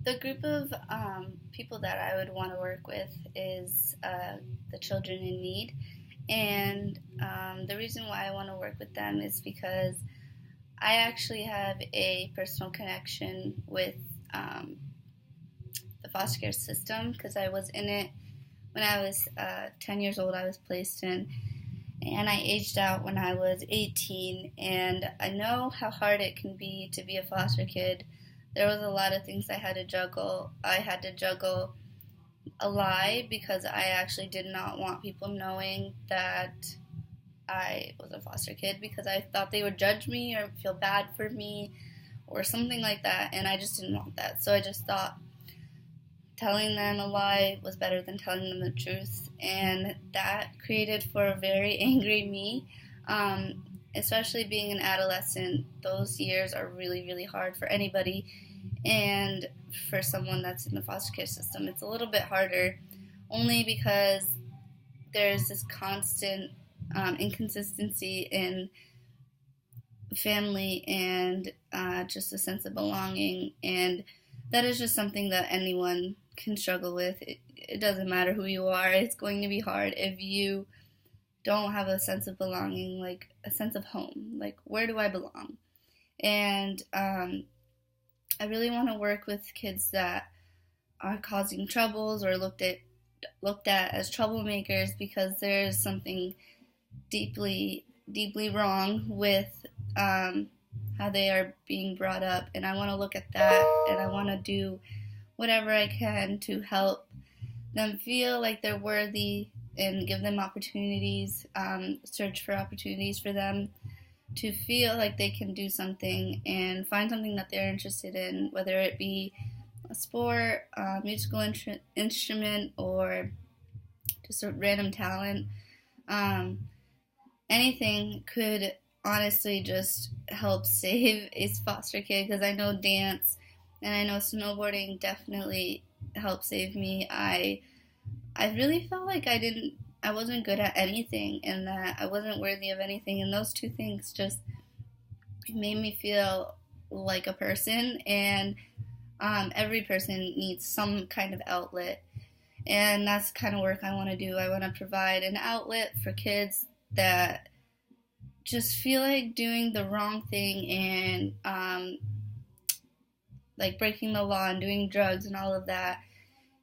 The group of people that I would want to work with is the children in need. And the reason why I want to work with them is because I actually have a personal connection with um, the foster care system because I was in it when I was 10 years old. I was placed in, and I aged out when I was 18. And I know how hard it can be to be a foster kid. There was a lot of things I had to juggle. I had to juggle a lie because I actually did not want people knowing that I was a foster kid because I thought they would judge me or feel bad for me or something like that, and I just didn't want that. So I just thought telling them a lie was better than telling them the truth, and that created for a very angry me. Especially being an adolescent, those years are really, really hard for anybody, and for someone that's in the foster care system, it's a little bit harder only because there's this constant inconsistency in family and just a sense of belonging. And that is just something that anyone can struggle with. It doesn't matter who you are, it's going to be hard if you don't have a sense of belonging, like a sense of home. Like, where do I belong? And I really want to work with kids that are causing troubles or looked at as troublemakers because there's something deeply deeply wrong with how they are being brought up, and I want to look at that, and I want to do whatever I can to help them feel like they're worthy and give them opportunities, search for opportunities for them to feel like they can do something and find something that they're interested in, whether it be a sport, a musical instrument, or just a random talent. Um, Anything could honestly just help save a foster kid because I know dance and I know snowboarding definitely helped save me. I really felt like I wasn't good at anything and that I wasn't worthy of anything, and those two things just made me feel like a person. And every person needs some kind of outlet, and that's the kind of work I want to do. I want to provide an outlet for kids that just feel like doing the wrong thing and like breaking the law and doing drugs and all of that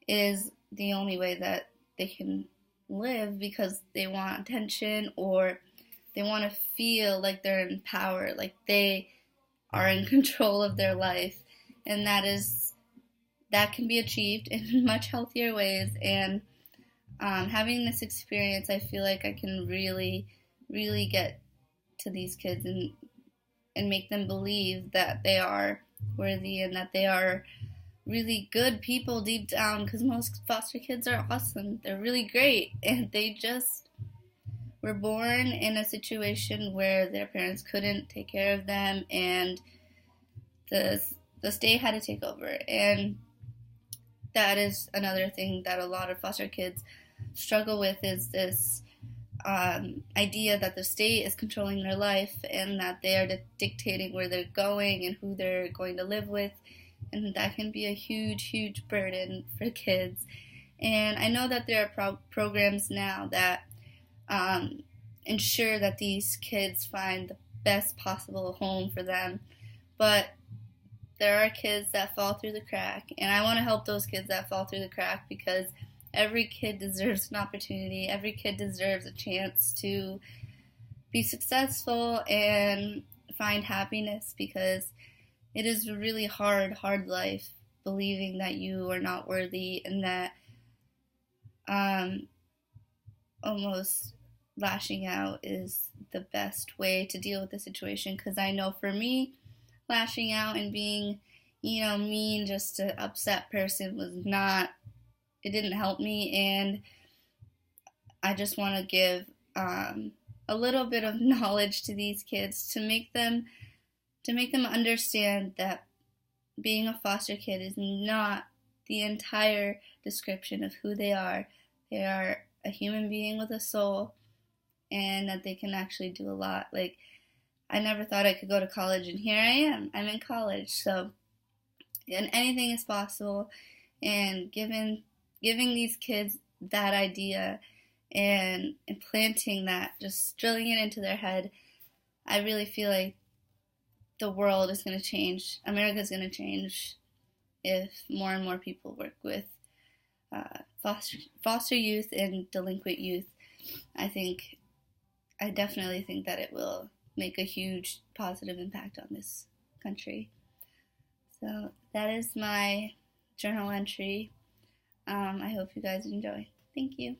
is the only way that they can live because they want attention or they want to feel like they're in power, like they are in control of their life. And that can be achieved in much healthier ways. And having this experience, I feel like I can really, really get to these kids and make them believe that they are worthy and that they are really good people deep down, because most foster kids are awesome. They're really great, and they just were born in a situation where their parents couldn't take care of them, and the the state had to take over. And that is another thing that a lot of foster kids struggle with, is this idea that the state is controlling their life and that they are dictating where they're going and who they're going to live with, and that can be a huge, huge burden for kids. And I know that there are programs now that um, ensure that these kids find the best possible home for them, but there are kids that fall through the crack, and I want to help those kids that fall through the crack because every kid deserves an opportunity. Every kid deserves a chance to be successful and find happiness, because it is a really hard, hard life believing that you are not worthy and that um, almost lashing out is the best way to deal with the situation. Because I know for me, lashing out and being, mean just to upset person was not, it didn't help me. And I just want to give a little bit of knowledge to these kids to make them understand that being a foster kid is not the entire description of who they are. They are a human being with a soul, and that they can actually do a lot. Like, I never thought I could go to college, and here I am. I'm in college. So and anything is possible, and giving these kids that idea and implanting that, just drilling it into their head, I really feel like the world is going to change. America is going to change if more and more people work with foster youth and delinquent youth. I definitely think that it will make a huge positive impact on this country. So that is my journal entry. I hope you guys enjoy. Thank you.